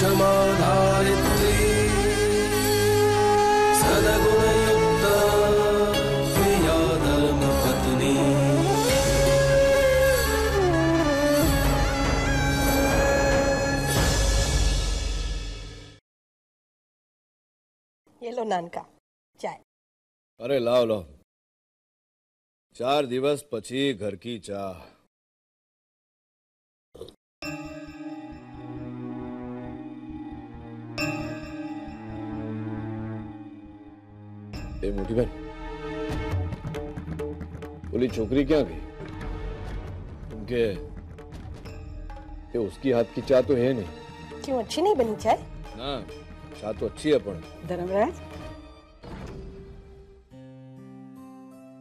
क्षमाधारित्री सद्गुणयुक्ता प्रिया धर्मपत्नी। ये लो नानका चाय। अरे लाओ लाओ, 4 દિવસ પછી घर की चाह। ए मोटी बहन, बोली छोकरी क्या गई? उनके ये उसकी हाथ की चाय तो है नहीं। क्यों, अच्छी नहीं बनी चाय? ना, चाय तो अच्छी है पर। धर्मराज,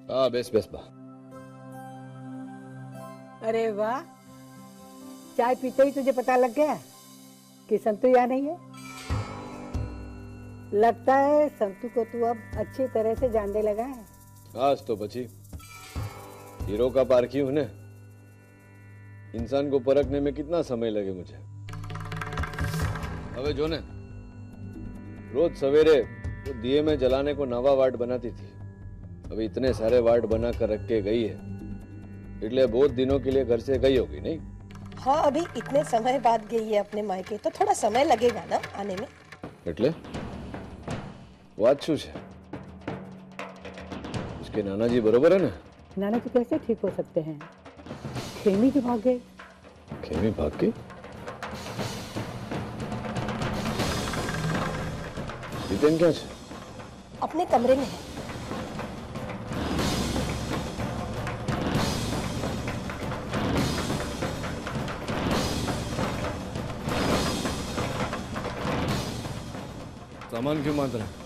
हाँ बेस बेस बा। अरे वाह, चाय पीते ही तुझे पता लग गया कि संतू यहाँ नहीं है। लगता है संतू को तू अब अच्छी तरह से जानने लगा है। आज तो बची हीरो का पारखी हूं ने, इंसान को परखने में कितना समय लगे मुझे। अबे जो ने रोज सवेरे वो दिए में जलाने को नवा वार्ड बनाती थी, अभी इतने सारे वार्ड बना कर रख के गई है, इसलिए बहुत दिनों के लिए घर से गई होगी नहीं? हाँ, अभी इतने समय बाद गई है अपने मायके, तो थोड़ा समय लगेगा ना आने में। એટલે વાત શું છે? उसके नानाजी बरोबर है ना? नाना जी कैसे ठीक हो सकते हैं? खेमी जी भाग गए। खेमी भाग गई? जितेन क्या है? अपने कमरे में है। सामान क्यों बांध रहे?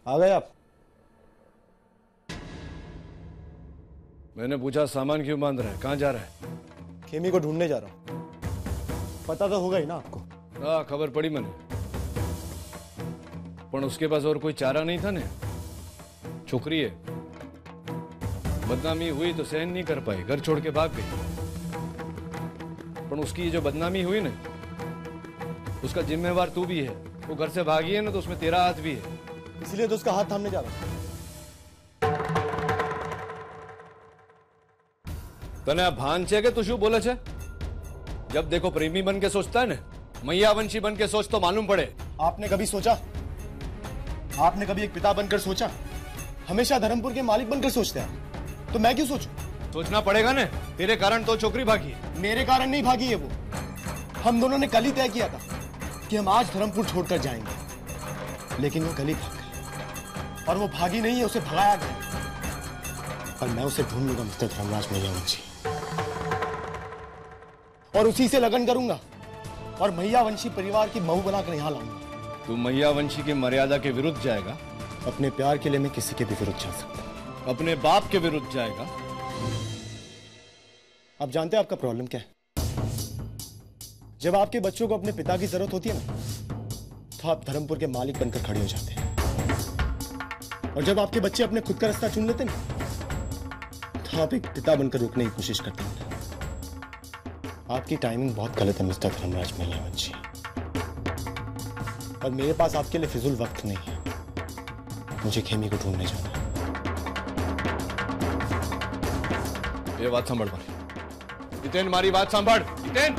आ गए आप? मैंने पूछा सामान क्यों बांध रहा है, कहाँ जा रहा है? खेमी को ढूंढने जा रहा हूँ। पता तो होगा ही ना आपको। हाँ खबर पड़ी मैंने, पर उसके पास और कोई चारा नहीं था ने। छोकरी है, बदनामी हुई तो सहन नहीं कर पाई, घर छोड़ के भाग गई। पर उसकी जो बदनामी हुई ना, उसका जिम्मेवार तू भी है। वो घर से भागी है ना, तो उसमें तेरा हाथ भी है। इसलिए तो उसका हाथ थामने जा रहा हूँ। तने आ भान छे के तू शू बोले छे? जब देखो प्रेमी बन के सोचता है ना, मैयावंशी बन के सोच तो मालूम पड़े। आपने कभी सोचा? आपने कभी एक पिता बनकर सोचा? हमेशा धर्मपुर के मालिक बनकर सोचते हैं, तो मैं क्यों सोचूं? सोचना पड़ेगा ना, तेरे कारण तो छोकरी भागी। मेरे कारण नहीं भागी है वो। हम दोनों ने कल ही तय किया था कि हम आज धर्मपुर छोड़कर जाएंगे, लेकिन वो कल ही भाग गई। और वो भागी नहीं है, उसे भगाया गया। और मैं उसे ढूंढ लूंगा मिस्टर धर्मराज मैयावंशी, और उसी से लगन करूंगा और मैयावंशी परिवार की बहू बनाकर यहां लाऊंगा। तू मैयावंशी की मर्यादा के विरुद्ध जाएगा? अपने प्यार के लिए मैं किसी के भी विरुद्ध जा सकता हूं। अपने बाप के विरुद्ध जाएगा? आप जानते हैं आपका प्रॉब्लम क्या है? जब आपके बच्चों को अपने पिता की जरूरत होती है ना, तो आप धर्मपुर के मालिक बनकर खड़े हो जाते हैं। और जब आपके बच्चे अपने खुद का रास्ता चुन लेते हैं, तो आप एक पिता बनकर रुकने की कोशिश करते हैं। आपकी टाइमिंग बहुत गलत है मिस्टर धर्मराज मैयावंशी, और मेरे पास आपके लिए फिजूल वक्त नहीं है। मुझे खेमी को ढूंढने जाना है। ये बात सांभळ मारी। जितेन, मारी बात सांभळ। जितेन,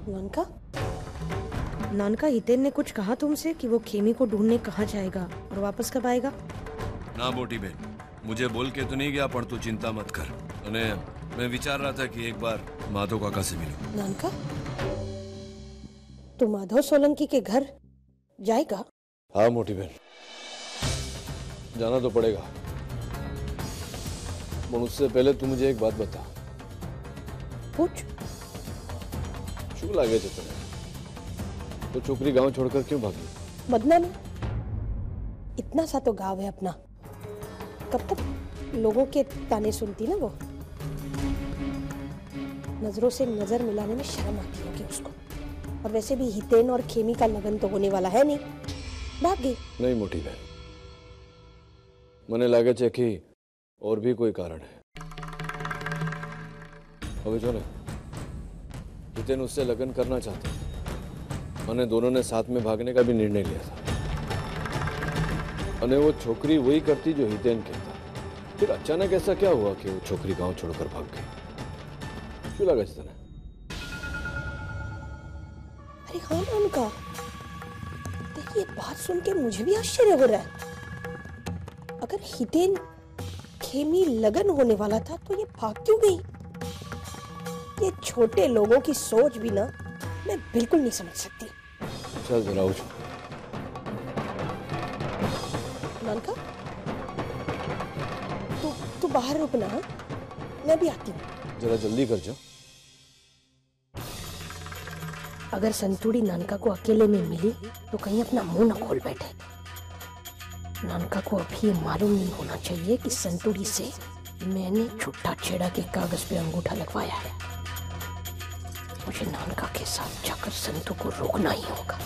नानका, नानका, हितेन ने कुछ कहा तुमसे कि वो खेमी को ढूंढने कहाँ जाएगा और वापस कब आएगा? ना मोटी बहन, मुझे बोल के तो नहीं गया, पर तू चिंता मत कर। अने मैं विचार रहा था कि एक बार माधव काका से मिलूं। नानका, तू माधव सोलंकी के घर जाएगा? हाँ मोटी बहन, जाना तो पड़ेगा, पर उससे पहले तू मुझे एक बात बता। पूछ। શું લાગે છે તને? तो छोकरी गांव छोड़कर क्यों भागी? बदना में इतना सा तो गाँव है अपना, कब तक लोगों के ताने सुनती ना वो। नजरों से नजर मिलाने में शर्म आती होगी उसको। और वैसे भी हितेन और खेमी का लगन तो होने वाला है नहीं, भाग गई। नहीं मोटी बहन, મને લાગે છે कि और भी कोई कारण है। હવે જો ને, हितेन उससे लगन करना चाहते थे और दोनों ने साथ में भागने का भी निर्णय लिया था। और वो छोकरी वही करती जो हितेन कहता। फिर अचानक ऐसा क्या हुआ कि वो छोकरी गांव छोड़कर भाग गई? क्यों लगा तने? अरे हाँ नानका, ये बात सुन के मुझे भी आश्चर्य हो रहा है। अगर हितेन खेमी लगन होने वाला था तो ये भाग क्यों गई? ये छोटे लोगों की सोच भी ना मैं बिल्कुल नहीं समझ सकती। चल जरा उठ। नानका, तू बाहर रुकना, मैं भी आती हूँ। जरा जल्दी कर जा। अगर संतूड़ी नानका को अकेले में मिली तो कहीं अपना मुंह न खोल बैठे। नानका को अभी ये मालूम नहीं होना चाहिए कि संतूड़ी से मैंने छुट्टा छेड़ा के कागज पे अंगूठा लगवाया है। मुझे नानका के साथ जाकर संतू को रोकना ही होगा।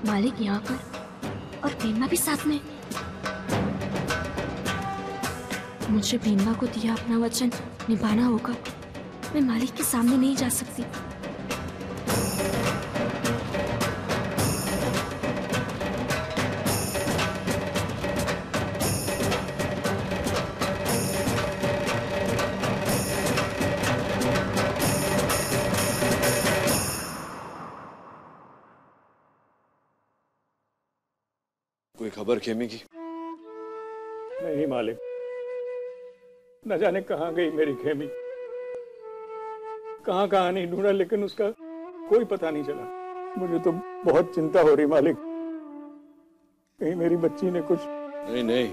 मालिक यहाँ पर और भेंबा भी साथ में। मुझे भेंबा को दिया अपना वचन निभाना होगा। मैं मालिक के सामने नहीं जा सकती। कोई खबर खेमी की? नहीं मालिक, न जाने कहाँ गई मेरी खेमी। कहाँ कहाँ नहीं ढूंढा, लेकिन उसका कोई पता नहीं चला। मुझे तो बहुत चिंता हो रही मालिक, कहीं मेरी बच्ची ने कुछ। नहीं नहीं,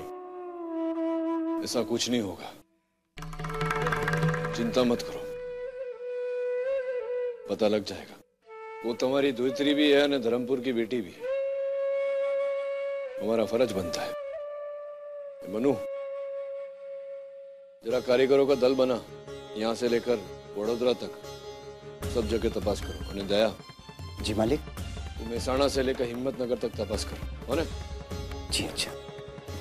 ऐसा कुछ नहीं होगा, चिंता मत करो, पता लग जाएगा। वो तुम्हारी धोत्री भी है और धर्मपुर की बेटी भी है। हमारा फर्ज बनता है। मनु, जरा कारीगरों का दल बना, यहाँ से लेकर वडोदरा तक सब जगह तपास करो। और दया। जी मालिक। तू मेहसाणा से लेकर हिम्मतनगर तक तपास करो, हो ना? जी अच्छा।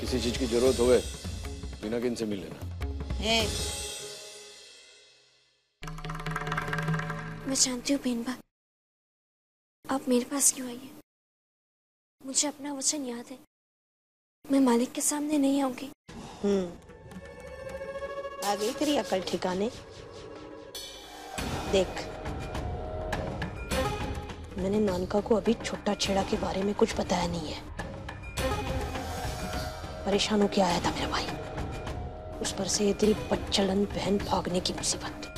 किसी चीज की जरूरत होवे मीनाकिन से मिल लेना। मैं जानती हूँ भेंबा, आप मेरे पास क्यों आई है। मुझे अपना वचन याद है, मैं मालिक के सामने नहीं आऊंगी। आ गई तेरी अकल ठिकाने। देख, मैंने नानका को अभी छुट्टा छेड़ा के बारे में कुछ बताया नहीं है। परेशान होके आया था मेरा भाई, उस पर से तेरी बच्चलन बहन भागने की मुसीबत।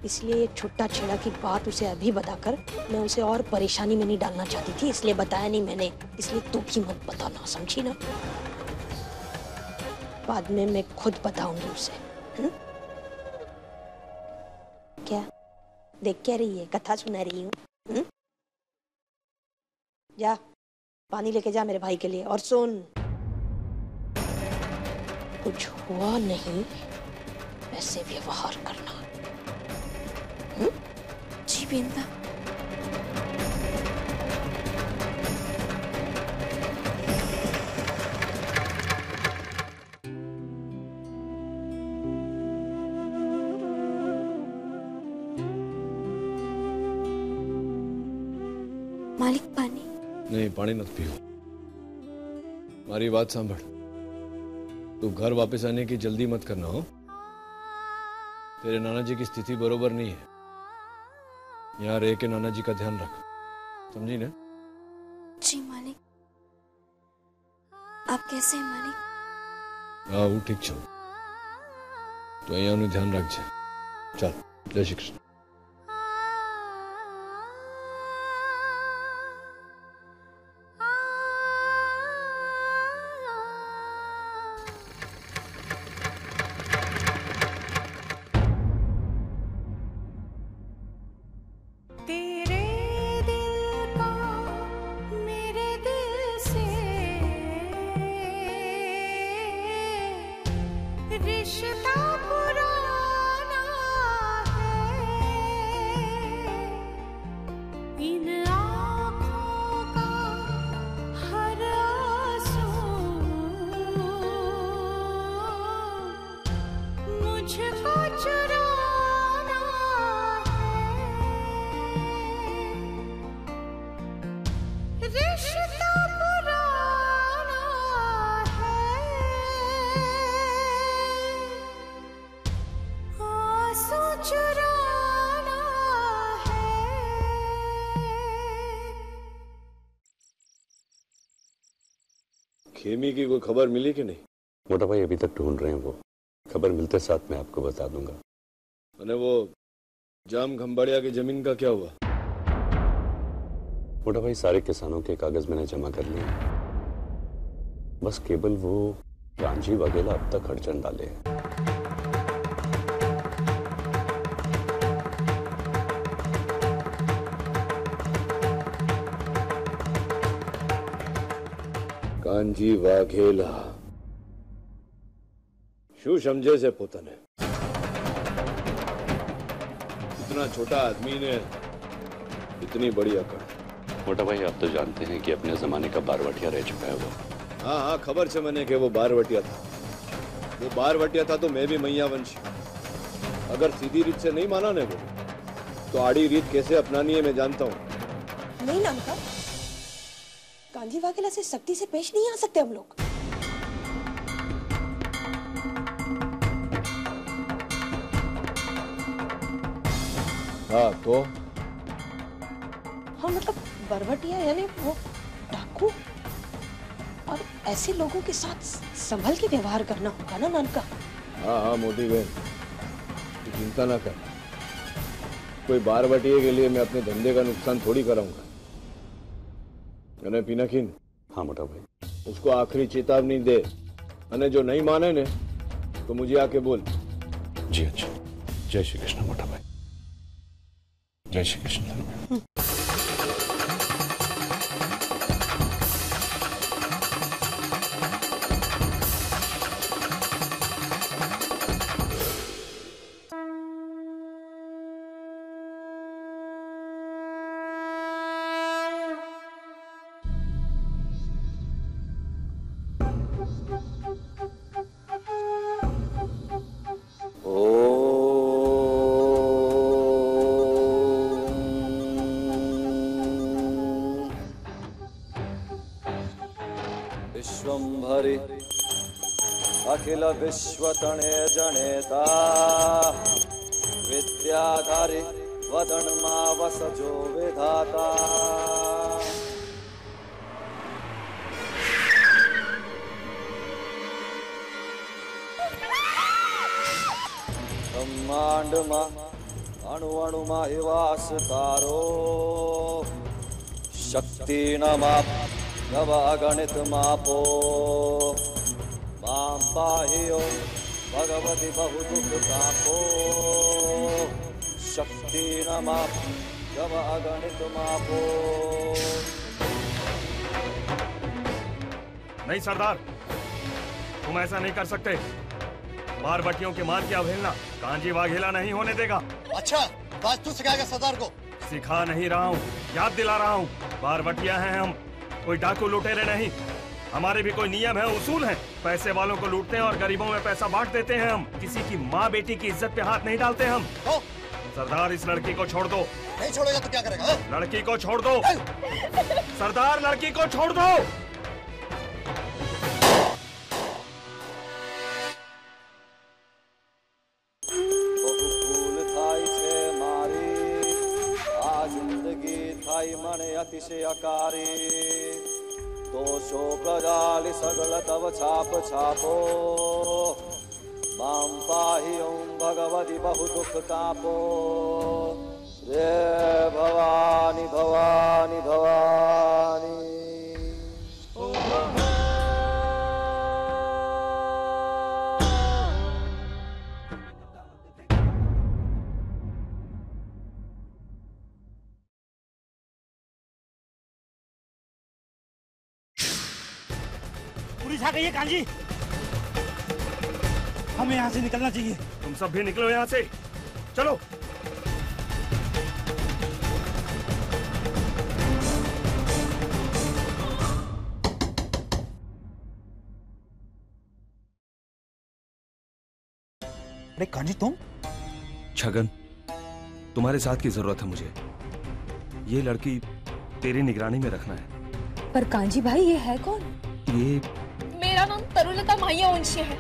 इसलिए ये छुट्टा छेड़ा की बात उसे अभी बताकर मैं उसे और परेशानी में नहीं डालना चाहती थी, इसलिए बताया नहीं मैंने। इसलिए तू भी मत बताना, समझी ना? बाद में मैं खुद बताऊंगी उसे। क्या देख क्या रही है? कथा सुना रही हूँ। जा पानी लेके जा मेरे भाई के लिए। और सुन, कुछ हुआ नहीं वैसे व्यवहार करना। जी भेंबा। मालिक पानी। नहीं, पानी मत पियो। मारी बात सांभळ, तू घर वापस आने की जल्दी मत करना हो। तेरे नाना जी की स्थिति बरोबर नहीं है। यहाँ रह के नाना जी का ध्यान रख, समझी ना? जी मालिक। आप कैसे हैं मालिक? હા હું ઠીક છું તો અહીંયાનું ધ્યાન રાખજે ચાલ જય શ્રી કૃષ્ણ खेमी की कोई खबर मिली कि नहीं? मोटा भाई अभी तक ढूंढ रहे हैं वो। खबर मिलते साथ मैं आपको बता दूंगा। अरे वो जाम खंबाड़िया की जमीन का क्या हुआ? मोटा भाई सारे किसानों के कागज मैंने जमा कर लिए, बस केवल वो कांजी वगैरह अब तक अड़चन डाले हैं। કાનજી વાઘેલા શું સમજે છે પોતાને? इतना छोटा आदमी ने इतनी बड़ी अकड़। मोटा भाई आप तो जानते हैं कि अपने जमाने का बारवटिया रह चुका है वो। हाँ हाँ खबर है मैंने कि वो बारवटिया था। वो बारवटिया था तो मैं भी मैया वंशी। अगर सीधी रीत से नहीं माना ने वो, तो आड़ी रीत कैसे अपनानी है मैं जानता हूँ। नहीं नानका, कांजी वाघेला से सख्ती से पेश नहीं आ सकते हम लोग। हाँ तो हाँ मतलब बरवटिया यानी वो डाकू, और ऐसे लोगों के साथ संभल के व्यवहार करना होगा ना नानका। हाँ हाँ मोटी बहन तू चिंता ना कर, कोई बारवटिये के लिए मैं अपने धंधे का नुकसान थोड़ी कराऊंगा। अने पिनाकिन, हाँ मोटा भाई, उसको आखिरी चेतावनी दे, अने जो नहीं माने ने तो मुझे आके बोल। जी अच्छा, जय श्री कृष्ण मोटा भाई, जय श्री कृष्ण। विश्वंभरी अखिल विश्वतणे जनेता विद्याधारी वदन मा वसजो विधाता। ब्रह्मांड मा अणु अणु मा हिवास तारो शक्ति न माप नव अगणित मापो मां पाहियो भगवती बहु दुख तापो शक्ति न माप नव अगणित मापो। नहीं सरदार, तुम ऐसा नहीं कर सकते। बारवटियों के माल की अवहेलना कांजी वाघेला नहीं होने देगा। अच्छा, बात तू सिखाएगा सरदार को? सिखा नहीं रहा हूँ, याद दिला रहा हूँ। बारवटिया हैं हम, कोई डाकू लुटेरे नहीं। हमारे भी कोई नियम है, उसूल है। पैसे वालों को लूटते हैं और गरीबों में पैसा बांट देते हैं हम। किसी की माँ बेटी की इज्जत पे हाथ नहीं डालते हम। तो? सरदार इस लड़की को छोड़ दो। नहीं छोड़ेगा तो क्या करेगा? हाँ? लड़की को छोड़ दो सरदार, लड़की को छोड़ दो। बहुफूल थाई छे मारी आ जिंदगी थाई मने अतिशयकारी। तोषो प्रजालि सगल तव छाप छापो मां पाहि ओं भगवति बहु दुख तापो रे भवानी भवानी भवानी। पुलिस आ गई है कांजी, हमें यहाँ से निकलना चाहिए। तुम सब भी निकलो यहाँ से, चलो। अरे कांजी तुम? छगन, तुम्हारे साथ की जरूरत है मुझे। ये लड़की तेरी निगरानी में रखना है। पर कांजी भाई ये है कौन? ये मेरा नाम तरुलता माह्यवंशी है।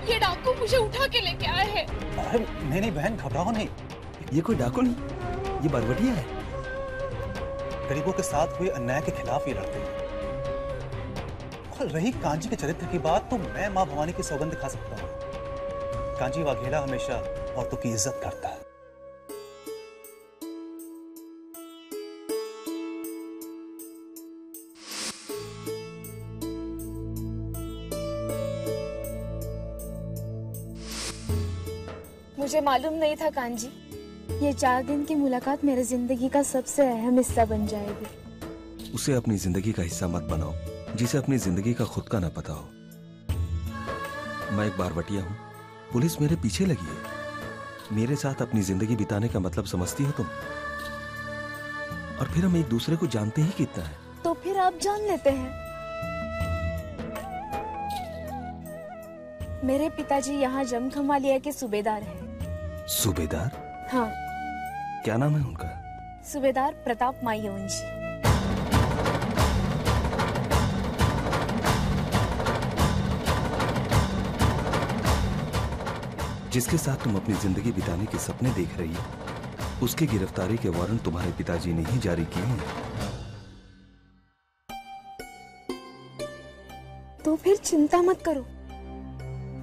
ये डाकू मुझे उठा के लेके आए हैं। अरे नहीं नहीं बहन, घबराओ नहीं। ये कोई डाकू नहीं, ये बरवटिया है। गरीबों के साथ हुए अन्याय के खिलाफ ये लड़ते हैं। और रही कांजी के चरित्र की बात, तो मैं माँ भवानी की सौगंध खा सकता हूँ, कांजी वाघेला हमेशा औरतों की इज्जत करता है। मुझे मालूम नहीं था कांजी, ये 4 दिन की मुलाकात मेरे जिंदगी का सबसे अहम हिस्सा बन जाएगी। उसे अपनी जिंदगी का हिस्सा मत बनाओ, जिसे अपनी जिंदगी का खुद का ना पता हो। मैं एक बारवटिया हूँ, पुलिस मेरे पीछे लगी है। मेरे साथ अपनी जिंदगी बिताने का मतलब समझती हो तुम? और फिर हम एक दूसरे को जानते ही कितना है। तो फिर आप जान लेते हैं। मेरे पिताजी यहाँ जमखमालिया के सूबेदार हैं। सूबेदार? हाँ। क्या नाम है उनका? सूबेदार प्रताप माह्यवंशी। जिसके साथ तुम अपनी जिंदगी बिताने के सपने देख रही हो, उसकी गिरफ्तारी के वारंट तुम्हारे पिताजी ने ही जारी किए हैं। तो फिर चिंता मत करो,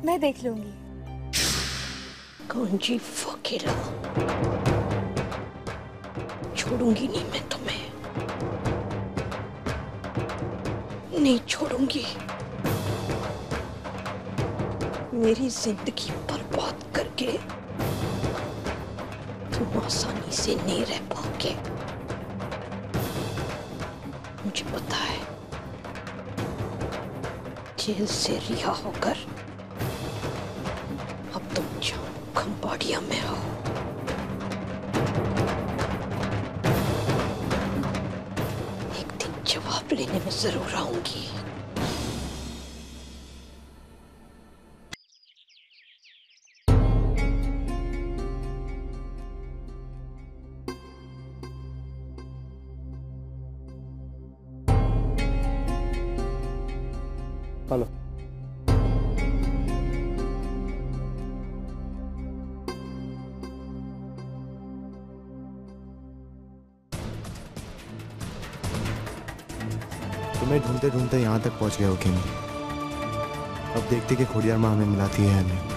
मैं देख लूंगी। कांजी वाघेला, छोड़ूंगी नहीं मैं तुम्हें, नहीं छोड़ूंगी। मेरी जिंदगी बर्बाद करके तुम आसानी से नहीं रह पाओगे। मुझे पता है, जेल से रिहा होकर अब तुम खंबाड़िया में हो। एक दिन जवाब लेने में जरूर आऊंगी। हेलो। तुम्हें ढूंढते ढूंढते यहाँ तक पहुँच गए हो किंग। अब देखते कि खोडियार माँ हमें मिलाती है या नहीं।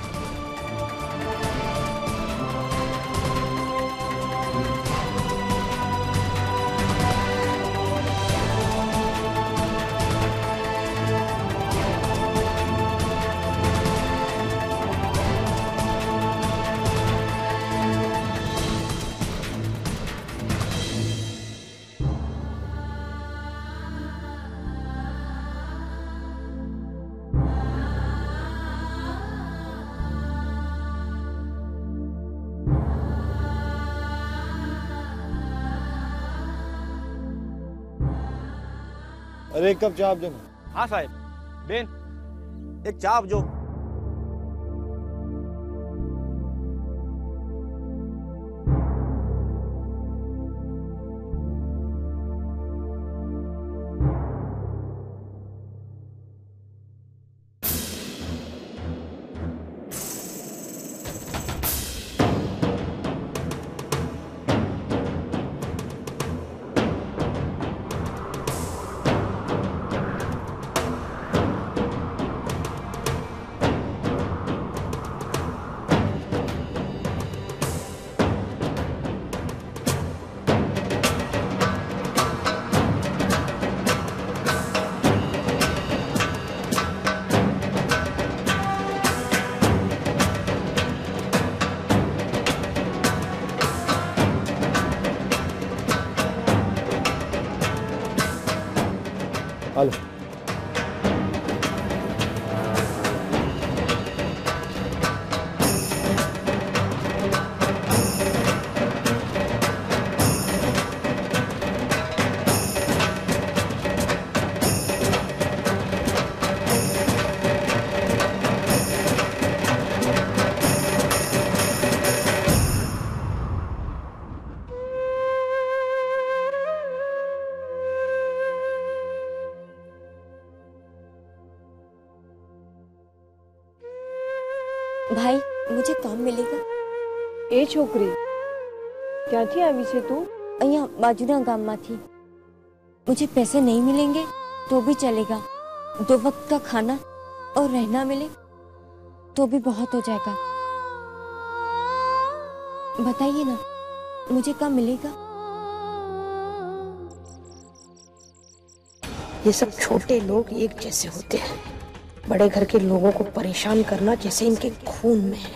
अरे एक कप चाय आप जो। हाँ साहब। बेन एक चाय आप जो। भाई मुझे काम मिलेगा? ए छोकरी क्या थी अभी से तू? અહીંયા બાજુના ગામમાંથી मुझे पैसे नहीं मिलेंगे तो भी चलेगा, 2 वक्त का खाना और रहना मिले तो भी बहुत हो जाएगा। बताइए ना, मुझे कब मिलेगा? ये सब छोटे लोग एक जैसे होते हैं। बड़े घर के लोगों को परेशान करना जैसे इनके खून में है।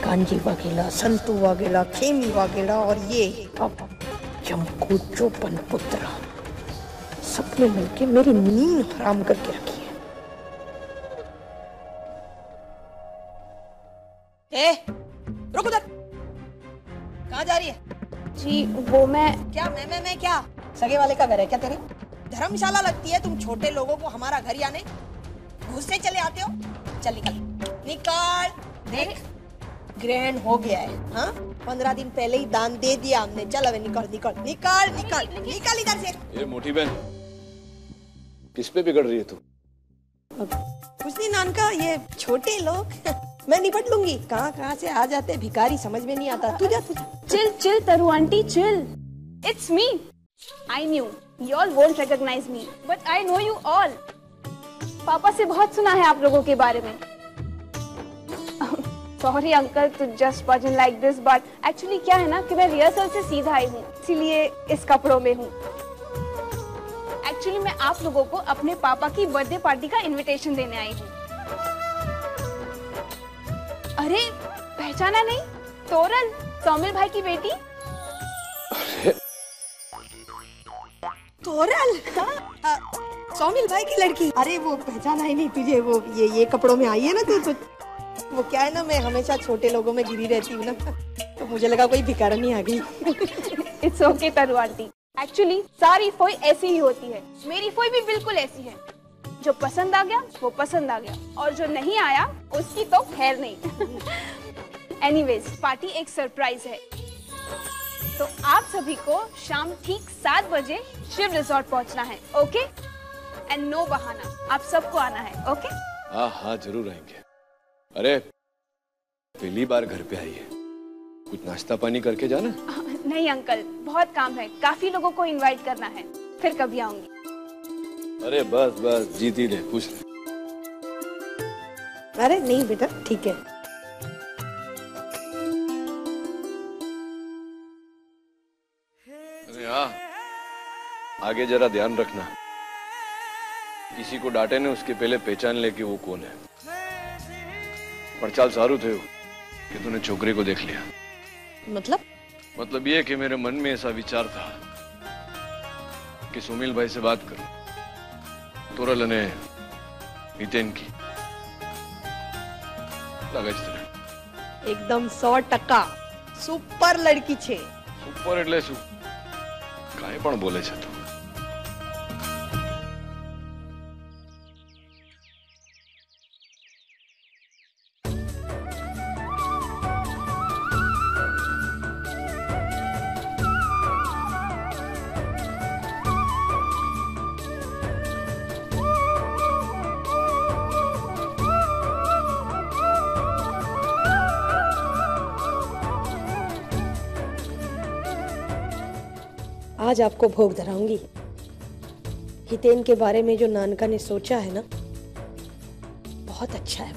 कांजी वाघेला, संतू वाघेला, खेमी वाघेला और ये अब चमकू चोपन पुत्र, सबने मिलके मेरी नींद हराम करके रखी है। ए, रुक उधर, कहाँ जा रही है? जी वो मैं क्या सगे वाले का घर है क्या तेरे? धर्मशाला लगती है, तुम छोटे लोगों को हमारा घर आने घुस से चले आते हो। चल निकल निकल, देख ग्रहण हो गया है। हाँ 15 दिन पहले ही दान दे दिया हमने। चल अब निकल निकल निकल निकल निकल इधर से। ये मोटी बहन किस पे बिगड़ रही है तू? कुछ नहीं नानका, ये छोटे लोग मैं निपट लूंगी। कहाँ से आ जाते भिखारी, समझ में नहीं आता। तू जा। चिल चिल तरु aunty chill, it's me. I knew you all won't recognize me, but I know you all. पापा से बहुत सुना है आप लोगों के बारे में। Sorry uncle to just budge like this, but actually क्या है ना कि मैं रिहर्सल से सीधा आई हूँ, इसीलिए इस कपड़ों में हूँ। Actually मैं आप लोगों को अपने पापा की बर्थडे पार्टी का इनविटेशन देने आई हूँ। अरे पहचाना नहीं? तोरल, सौमिल भाई की बेटी। तोरल? सौमिल भाई की लड़की? अरे वो पहचाना ही नहीं तुझे, वो ये कपड़ों में आई है ना तू। वो क्या है ना, मैं हमेशा छोटे लोगों में गिरी रहती हूँ ना, तो मुझे लगा कोई भिखारनी आ गई। इट्स ओके तरु आंटी, एक्चुअली सारी फोई ऐसी ही होती है। मेरी फोई भी बिल्कुल ऐसी है। जो पसंद आ गया वो पसंद आ गया, और जो नहीं आया उसकी तो खैर नहीं। एनीवेज पार्टी एक सरप्राइज है, तो आप सभी को शाम ठीक 7 बजे शिव रिजॉर्ट पहुंचना है। ओके एंड नो बहाना, आप सबको आना है। ओके? हाँ जरूर आएंगे। अरे पहली बार घर पे आई है, कुछ नाश्ता पानी करके जाना? नहीं अंकल, बहुत काम है, काफी लोगों को इनवाइट करना है, फिर कभी आऊंगी। अरे बस जीती रहे, खुश रहे। अरे नहीं बेटा ठीक है। अरे हाँ, आगे जरा ध्यान रखना, किसी को डांटे ने उसके पहले पहचान ले कि वो कौन है। पर चाल सारू थे कि तूने छोकरी को देख लिया। मतलब ये कि मेरे मन में ऐसा विचार था कि सुमिल भाई से बात करूं, तोरल ने हितेन की लगा इस तरह। एकदम 100% सुपर लड़की छे। सुपर એટલે શું? કાંઈ પણ બોલે છે તું। आज आपको भोग धराऊंगी। हितेन के बारे में जो नानका ने सोचा है ना, बहुत अच्छा है।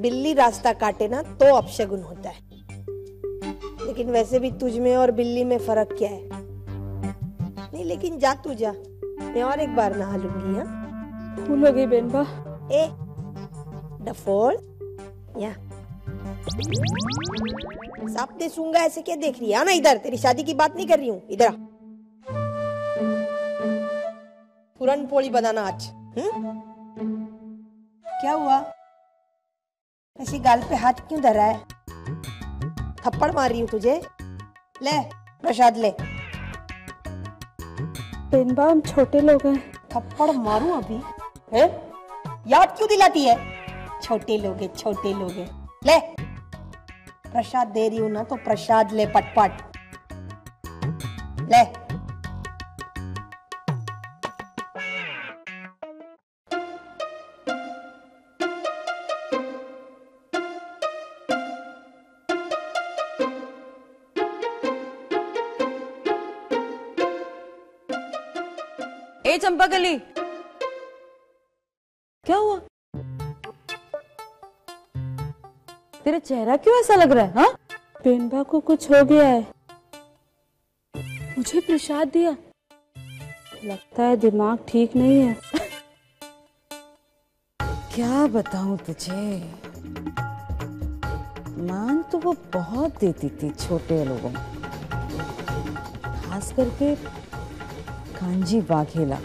बिल्ली रास्ता काटे ना तो अपशगुन होता है, लेकिन वैसे भी तुझ में और बिल्ली में फर्क क्या है? नहीं लेकिन जा तू जा, मैं और एक बार नहा लूंगी। हाँ भूल हो गई बेनबा। ए डफोल, या सांप ने सूंघा ऐसे क्या देख रही है? ना इधर, तेरी शादी की बात नहीं कर रही हूँ, इधर आ। पूरन पोली बनाना आज। क्या हुआ? ऐसी गाल पे हाथ क्यों धरा है? थप्पड़ मार रही हूँ तुझे। ले प्रसाद ले। बेनबा हम छोटे लोग हैं। थप्पड़ मारूं अभी? है? याद क्यों दिलाती है? छोटे लोग हैं, छोटे लोग हैं। ले प्रसाद दे रही हूँ ना तो प्रसाद ले पटपट ले। ए चंपाकली, क्या हुआ? तेरा चेहरा क्यों ऐसा लग रहा है? हाँ, पेनबा को कुछ हो गया है। मुझे प्रसाद दिया, लगता है दिमाग ठीक नहीं है। क्या बताऊं तुझे, मान तो वो बहुत देती थी छोटे लोगों को, खास करके कांजी वाघेला।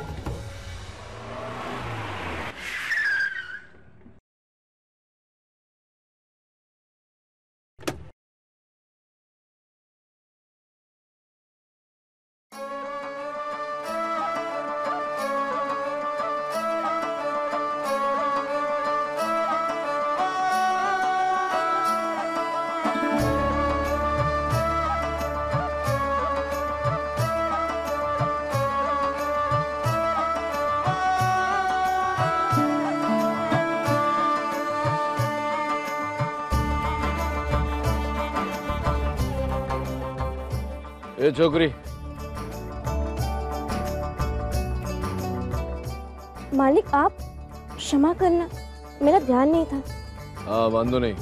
ए छोकरी, मालिक आप क्षमा करना, मेरा ध्यान नहीं था। हाँ वांदो नहीं,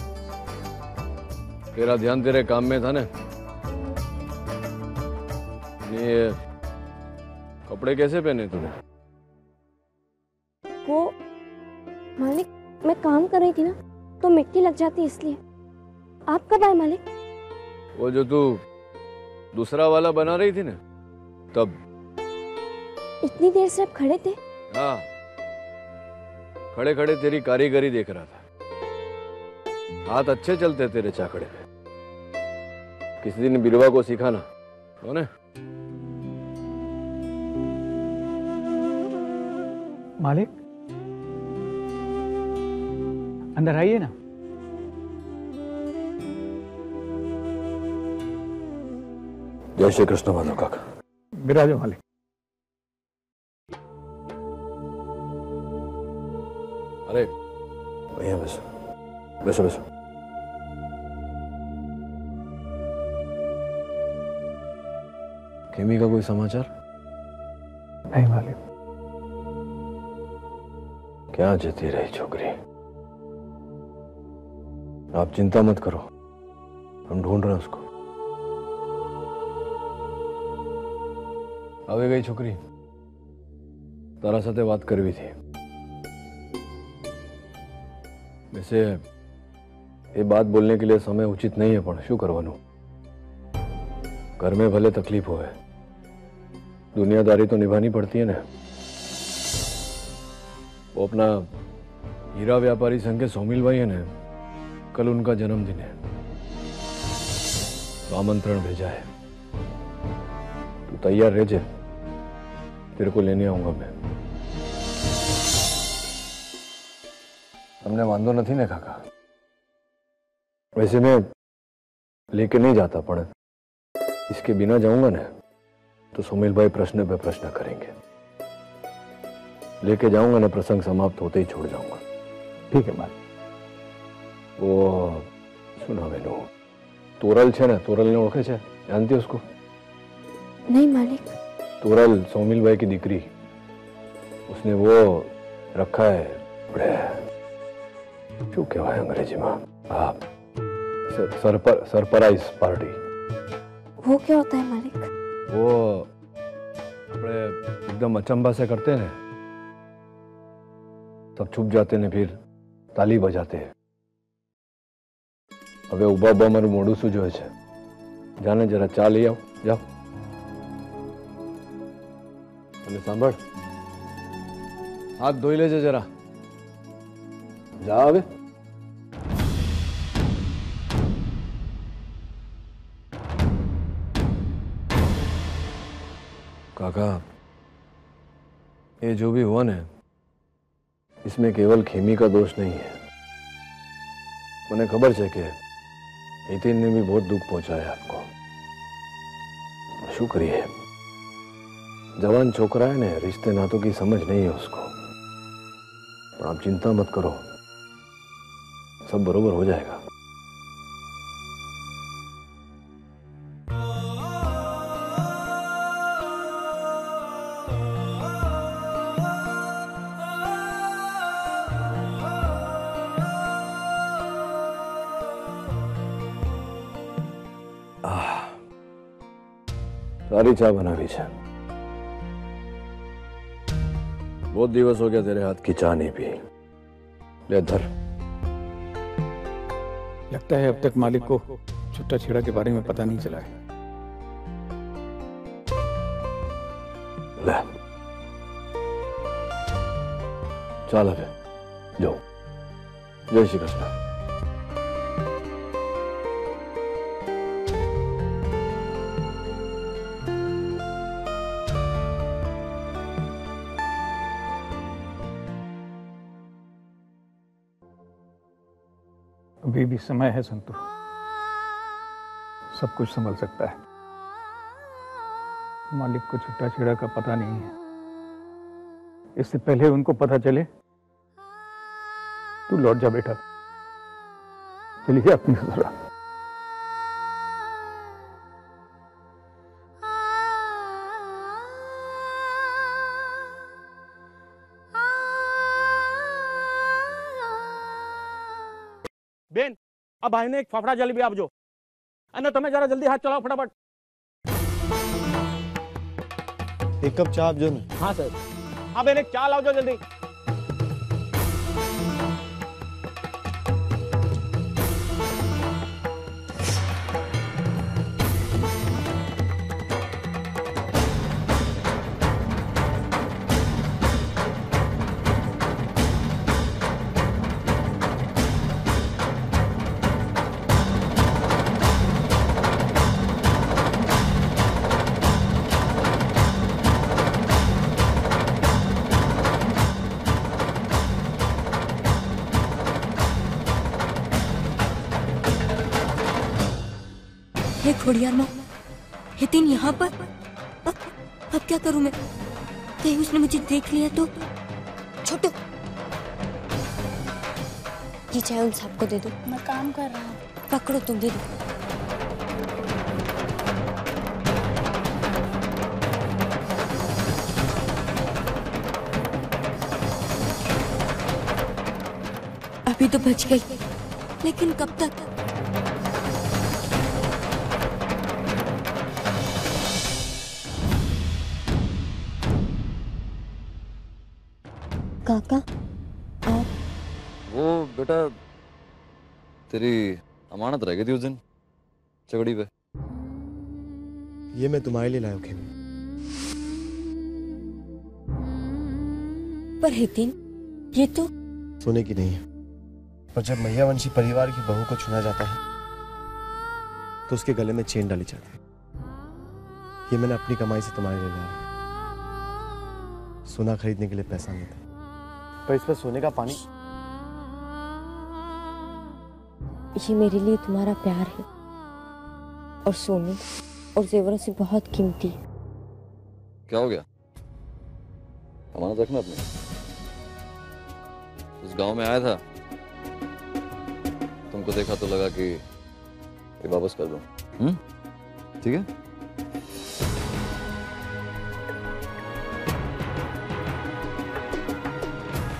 तेरा ध्यान तेरे काम में था ना। ये कपड़े कैसे पहने तूने? वो मालिक मैं काम कर रही थी ना तो मिट्टी लग जाती इसलिए। आप कब आए मालिक? वो जो तू दूसरा वाला बना रही थी ना तब। इतनी देर से आप खड़े थे? हाँ, खड़े खड़े तेरी कारीगरी देख रहा था। हाथ अच्छे चलते तेरे चाकड़े पे। किसी दिन बिरवा को सिखाना। कौन है? मालिक, अंदर आइए ना। जय श्री कृष्ण माधव काका। विराजो मालिक। अरे भैया बैसो बैसो बैसो। खेमी का कोई समाचार? नहीं मालिक। क्या जती रही छोकरी। आप चिंता मत करो, हम ढूंढ रहे हैं उसको। आवे गई छोकरी, तारा साथे बात करवी थी। वैसे ये बात बोलने के लिए समय उचित नहीं है, पण शू करवानुं। घर में भले तकलीफ होवे, दुनियादारी तो निभानी पड़ती है ना। वो अपना हीरा व्यापारी संघ के सोमिल भाई है ना, कल उनका जन्मदिन है तो आमंत्रण भेजा है। तू तैयार रह जा, तेरे को लेने आऊंगा मैं। हमने वांदो नहीं ने काका। वैसे मैं लेके नहीं जाता, पण इसके बिना जाऊंगा ना तो सोमिल भाई प्रश्न पे प्रश्न करेंगे। लेके जाऊंगा ना, प्रसंग समाप्त होते ही छोड़ जाऊंगा। ठीक है मालिक। वो सुना बेनो, तोरल छे ना, तोरल ने ओळखे छे? जानती हो उसको? नहीं मालिक। तोरल सोमिल भाई की दीकरी, उसने वो रखा है बड़े शू कहवाय अंग्रेजी में, आप सरप्राइज पार्टी। वो क्या होता है मालिक? वो अपने एकदम अचंभा से करते हैं, सब छुप जाते हैं, फिर ताली बजाते हैं। હવે ઉભા ઉભા મારું મોઢું શું જોયે છે? જાને જરા ચા લઈ આવ, જાઓ। અને સાંભળ, હાથ ધોઈ લેજે જરા, જા હવે। काका, ये जो भी हुआ ना, इसमें केवल खेमी का दोष नहीं है। મને ખબર છે કે नितिन ने भी बहुत दुख पहुंचाया आपको। शुक्रिया। जवान छोकरा है ने, रिश्ते नातों की समझ नहीं है उसको। पर आप चिंता मत करो, सब बरोबर हो जाएगा। सारी चाय बना दी है। बहुत दिवस हो गया तेरे हाथ की चाय नहीं पी। ले धर। लगता है अब तक मालिक को छुट्टा छेड़ा के बारे में पता नहीं चला है। ले चल अब जाओ। जय श्री कृष्ण। अभी भी समय है संतू, सब कुछ संभल सकता है। मालिक को छुट्टा छेड़ा का पता नहीं है। इससे पहले उनको पता चले तू लौट जा बेटा। चलिए अपनी ससुराल। बेन, अब भाई ने एक फाफड़ा जलेबी आप जो अन्ना तुम्हें जरा जल्दी हाथ चलाओ फटाफट। एक कप चाय आप जो। हाँ सर। हाँ बेन, एक चाय लाओ जो जल्दी। खोड़ियार माँ, हितिन यहाँ पर? अब क्या करूं मैं? कहीं उसने मुझे देख लिया तो? छोटू, ये चाय उन सबको दे दो। मैं काम कर रहा हूँ। पकड़ो, तुम दे दो। अभी तो बच गई, लेकिन कब तक? काका, आप? वो बेटा तेरी अमानत रह गई थी उस दिन चगड़ी पे। ये मैं तुम्हारे लिए लाया हूं खेमी। पर हितिन, ये तो सोने की नहीं है। पर जब मैयावंशी परिवार की बहू को छूना जाता है तो उसके गले में चेन डाली जाती है। ये मैंने अपनी कमाई से तुम्हारे लिए लाया। सोना खरीदने के लिए पैसा नहीं था, पर इस पर सोने का पानी। ये मेरे लिए तुम्हारा प्यार है और सोने और जेवरों से बहुत कीमती है। क्या हो गया? अमानत रखना अपने। उस गांव में आया था, तुमको देखा तो लगा कि ये वापस कर दूं। ठीक है?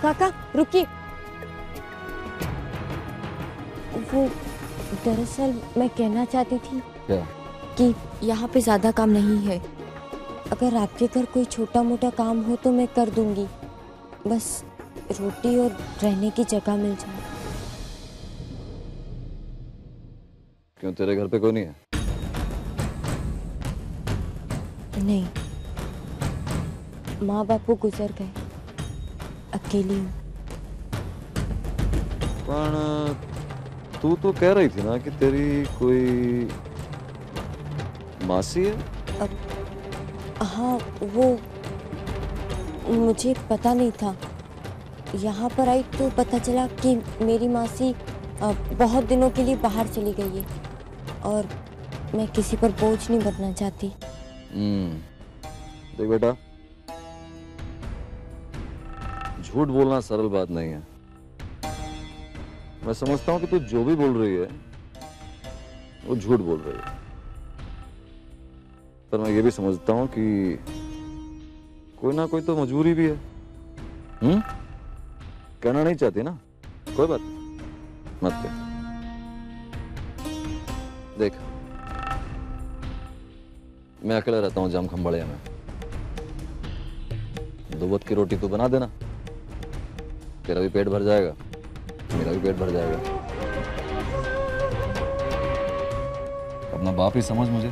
काका रुकिए। वो दरअसल मैं कहना चाहती थी क्या? कि यहाँ पे ज्यादा काम नहीं है। अगर आपके घर कोई छोटा मोटा काम हो तो मैं कर दूंगी, बस रोटी और रहने की जगह मिल जाए। क्यों, तेरे घर पे कोई नहीं है? नहीं, माँ बापू गुजर गए, अकेली हूँ। पर तू तो कह रही थी ना कि तेरी कोई मासी है? हाँ, वो मुझे पता नहीं था। यहाँ पर आई तो पता चला कि मेरी मासी बहुत दिनों के लिए बाहर चली गई है। और मैं किसी पर बोझ नहीं बनना चाहती। देख बेटा, झूठ बोलना सरल बात नहीं है। मैं समझता हूं कि तू जो भी बोल रही है वो झूठ बोल रही है, पर मैं ये भी समझता हूं कि कोई ना कोई तो मजबूरी भी है। कहना नहीं चाहती ना, कोई बात नहीं, मत कह। देख, मैं अकेला रहता हूं जाम खंबाड़िया में। 2 वक्त की रोटी तो बना देना, तेरा भी पेट भर जाएगा, मेरा भी पेट भर जाएगा। अपना बाप ही समझ मुझे,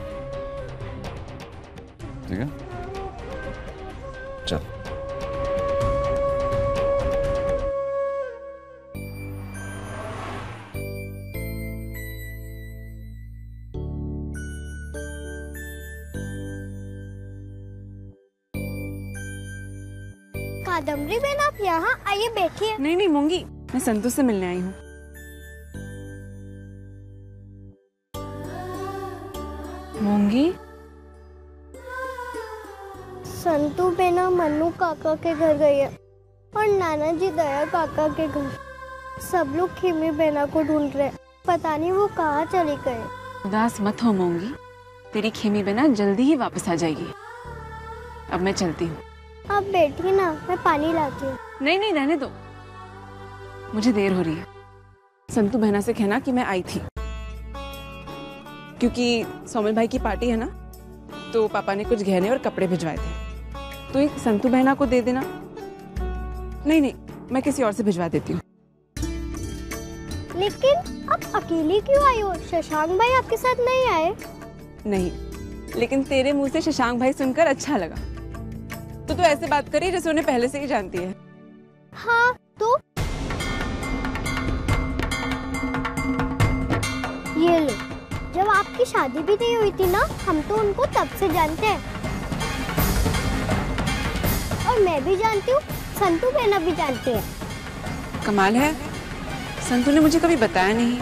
ठीक है? चल। कादम्बरी बहन, आप यहाँ आइए, बैठिए। नहीं नहीं मूंगी, मैं संतू से मिलने आई हूँ। मूंगी, संतू बेना मन्नू काका के घर गई है और नाना जी दया काका के घर। सब लोग खीमी बेना को ढूंढ रहे हैं, पता नहीं वो कहाँ चली गए। उदास मत हो मूंगी, तेरी खेमी बेना जल्दी ही वापस आ जाएगी। अब मैं चलती हूँ। आप बैठिए ना, मैं पानी लाती हूँ। नहीं नहीं, रहने दो, मुझे देर हो रही है। संतू बहना से कहना कि मैं आई थी, क्योंकि सोमल भाई की पार्टी है ना, तो पापा ने कुछ गहने और कपड़े भिजवाए थे, तो एक संतू बहना को दे देना। नहीं नहीं, मैं किसी और से भिजवा देती हूँ। लेकिन आप अकेली क्यों आई हो? शशांक भाई आपके साथ नहीं आए? नहीं, लेकिन तेरे मुंह से शशांक भाई सुनकर अच्छा लगा। तो तू ऐसे बात करी जैसे उन्हें पहले से ही जानती है। हाँ तो ये लो, जब आपकी शादी भी नहीं हुई थी ना, हम तो उनको तब से जानते हैं। और मैं भी जानती हूँ, संतू बहना भी जानती है। कमाल है, संतू ने मुझे कभी बताया नहीं।